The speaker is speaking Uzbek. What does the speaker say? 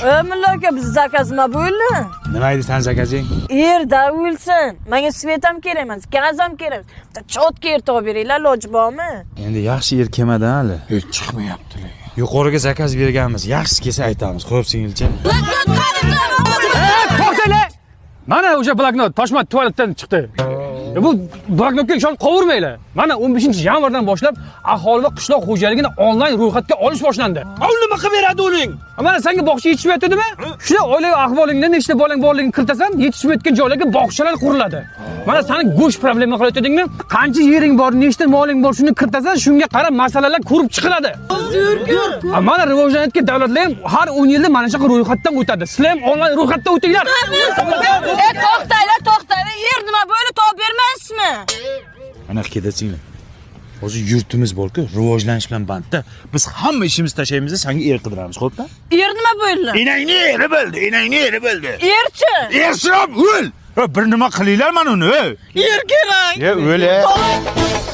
Mulla aka, biz zakaz nima bo'ldi? Nima edi sen zakazing? Yerda o'lsin. Menga svet ham kerak emas, gaz ham kerak. Chotga yer topib beringlar, iloji bormi? Endi yaxshi yer kelmadi hali. Hech chiqmayapti. Yuqoriga zakaz berganmiz. Yaxshisi kelsa aytamiz. Xo'p, singilcha. To'xtanglar. Mana o'sha bloknot Toshmat tualetdan chiqdi. Bu bloknotga ishonib qovurmanglar. Mana 15-yanvardan boshlab aholi va qishloq xo'jaligini onlayn ro'yxatga olish boshlandi. Nima qilib beradi uning? Mana senga bog'cha yetishmayaptimi? Shuna oilaviy ahvolingda nechta bolang borligini kiritasan, yetishmayotgan joylarga bog'chalar quriladi. Mana seni go'sht problema qilayotganingni, qancha yering bor, nechta moling bor, shuni kiritasan, shunga qarab masalalar ko'rib chiqiladi. Mana rivojlanayotgan davlatlar ham har 10 yilda mana shu ro'yxatdan o'tadi. Sizlar ham onlayn ro'yxatdan o'tinglar. To'xtanglar. Yer nima bo'ldi, topib bermaysizmi? Mana kedasinglar. Hozir yurtimiz bor-ku, rivojlanish bilan bandda. Biz hamma ishimizni tashlaymiz, senga yer qidiramiz, xo'pmi? Yer nima bo'ldi? Enangni yeri bo'ldi, enangni yeri bo'ldi. Yerchi? Yershab o'l. Bir nima qilinglar mana uni. Yer kerak. O'l.